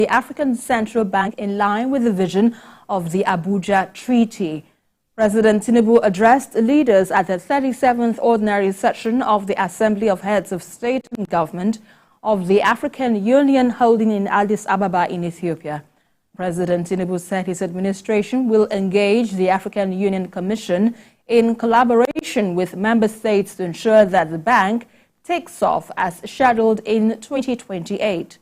the African Central Bank in line with the vision of the Abuja Treaty. President Tinubu addressed leaders at the 37th Ordinary Session of the Assembly of Heads of State and Government of the African Union holding in Addis Ababa in Ethiopia. President Tinubu said his administration will engage the African Union Commission in collaboration with member states to ensure that the bank takes off as scheduled in 2028.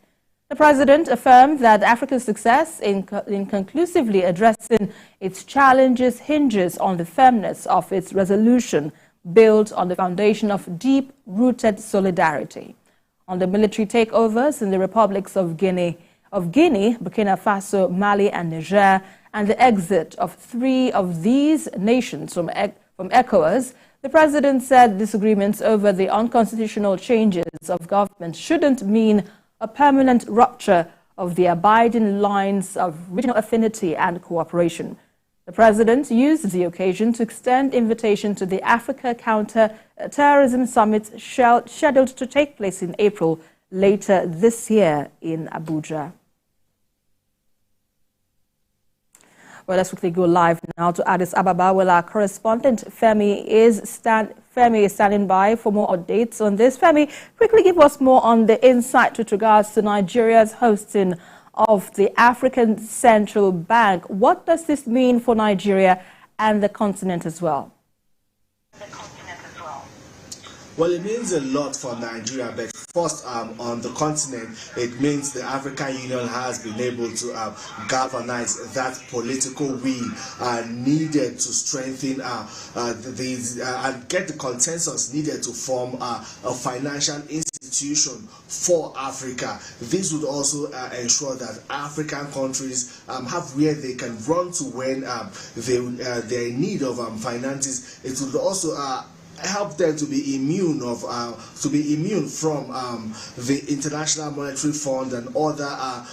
The president affirmed that Africa's success in conclusively addressing its challenges hinges on the firmness of its resolution built on the foundation of deep-rooted solidarity. On the military takeovers in the republics of Guinea, Burkina Faso, Mali and Niger, and the exit of 3 of these nations from ECOWAS, the president said disagreements over the unconstitutional changes of government shouldn't mean a permanent rupture of the abiding lines of regional affinity and cooperation. The president used the occasion to extend invitation to the Africa Counter-Terrorism Summit scheduled to take place in April later this year in Abuja. Well, let's quickly go live now to Addis Ababa, where our correspondent Femi is standing by for more updates on this. Femi, quickly give us more on the insight with regards to Nigeria's hosting of the African Central Bank. What does this mean for Nigeria and the continent as well? Well, it means a lot for Nigeria, but first, on the continent, it means the African Union has been able to galvanize that political will needed to strengthen and get the consensus needed to form a financial institution for Africa. This would also ensure that African countries have where they can run to when they're in need of finances. It would also help them to be immune from the International Monetary Fund and other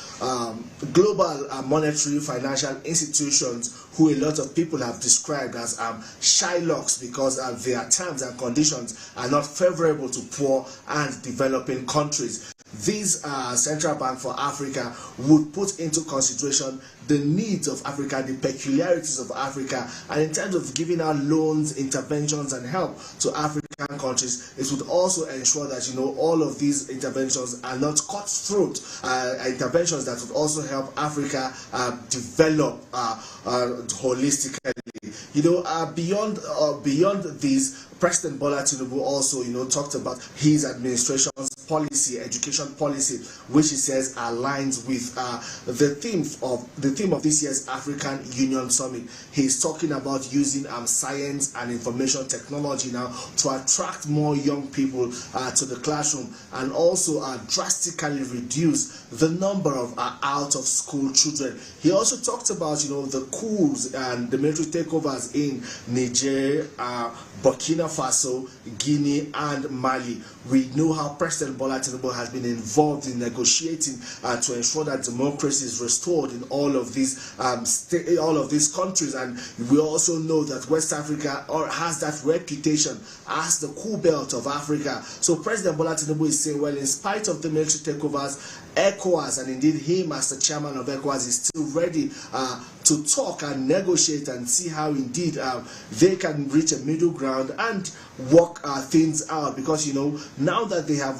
global monetary financial institutions who a lot of people have described as Shylocks because their terms and conditions are not favorable to poor and developing countries. This Central Bank for Africa would put into consideration the needs of Africa, the peculiarities of Africa, and in terms of giving out loans, interventions, and help to African countries, it would also ensure that all of these interventions are not cutthroat interventions that would also help Africa develop holistically. Beyond these, President Bola Tinubu also, talked about his administration's policy, education policy, which he says aligns with the theme of this year's African Union Summit. He's talking about using science and information technology now to attract more young people to the classroom and also drastically reduce the number of out-of-school children. He also talked about, the coups and the military takeovers in Niger, Burkina Faso, Guinea, and Mali. We know how President Bola Tinubu has been involved in negotiating to ensure that democracy is restored in all of these countries, and we also know that West Africa has that reputation as the cool belt of Africa. So President Bola Tinubu is saying, well, in spite of the military takeovers, ECOWAS, and indeed him as the chairman of ECOWAS, is still ready to talk and negotiate and see how indeed they can reach a middle ground and work things out, because now that they have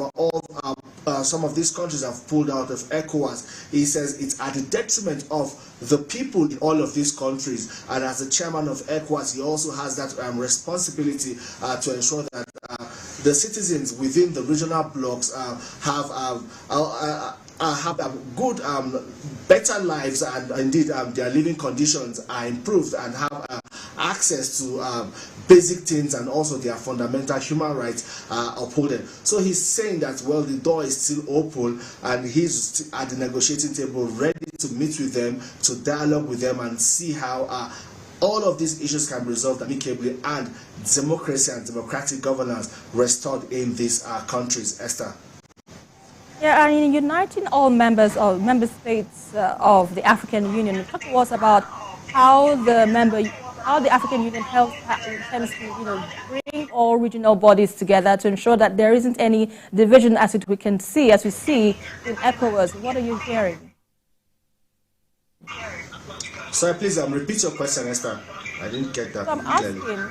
some of these countries have pulled out of ECOWAS, he says it's at the detriment of the people in all of these countries, and as the chairman of ECOWAS, he also has that responsibility to ensure that the citizens within the regional blocs have good, better lives, and indeed their living conditions are improved and have access to basic things, and also their fundamental human rights upholded. So he's saying that, well, the door is still open and he's at the negotiating table ready to meet with them, to dialogue with them, and see how all of these issues can be resolved amicably and democracy and democratic governance restored in these countries. Esther. Yeah, and in uniting all member states of the African Union, talk to us about how the African Union helps tends to bring all regional bodies together to ensure that there isn't any division as we see in ECOWAS. What are you hearing? Sorry, please repeat your question, Esther. I didn't get that clearly.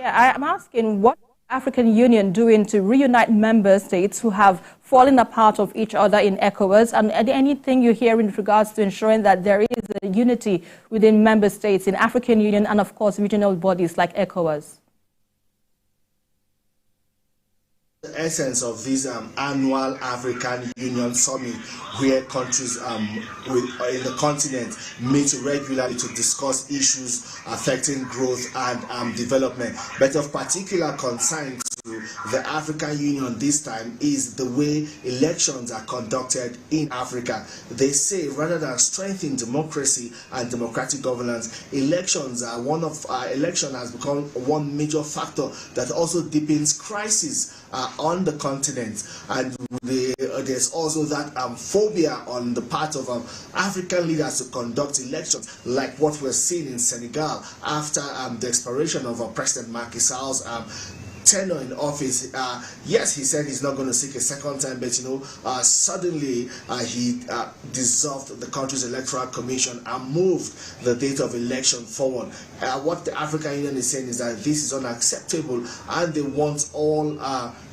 I'm asking what African Union doing to reunite member states who have fallen apart of each other in ECOWAS, and anything you hear in regards to ensuring that there is a unity within member states in African Union and of course regional bodies like ECOWAS? The essence of this annual African Union Summit, where countries in the continent meet regularly to discuss issues affecting growth and development. But of particular concern to the African Union this time is the way elections are conducted in Africa. They say rather than strengthening democracy and democratic governance, election has become one major factor that also deepens crisis on the continent, and there's also that phobia on the part of African leaders to conduct elections, like what we're seeing in Senegal after the expiration of President Macky Sall's tenure in office. Yes, he said he's not going to seek a second time, but suddenly he dissolved the country's electoral commission and moved the date of election forward. What the African Union is saying is that this is unacceptable, and they want all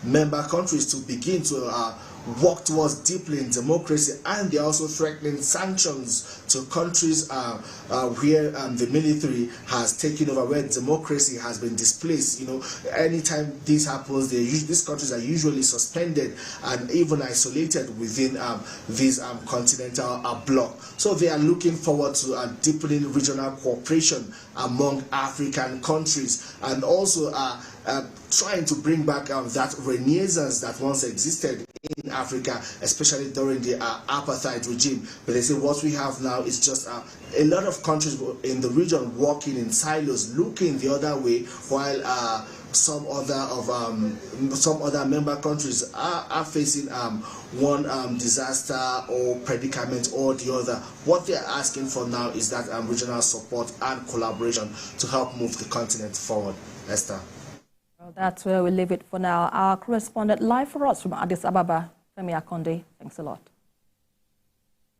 member countries to begin to work towards deeply in democracy, and they're also threatening sanctions to countries where the military has taken over, where democracy has been displaced. Anytime this happens, these countries are usually suspended and even isolated within this continental bloc. So they are looking forward to deepening regional cooperation among African countries, and also trying to bring back that renaissance that once existed in Africa, especially during the apartheid regime. But they say what we have now is just a lot of countries in the region working in silos, looking the other way, while some other member countries are facing one disaster or predicament or the other. What they are asking for now is that regional support and collaboration to help move the continent forward. Esther. Well, that's where we leave it for now. Our correspondent live for us from Addis Ababa, Femi Akonde. Thanks a lot.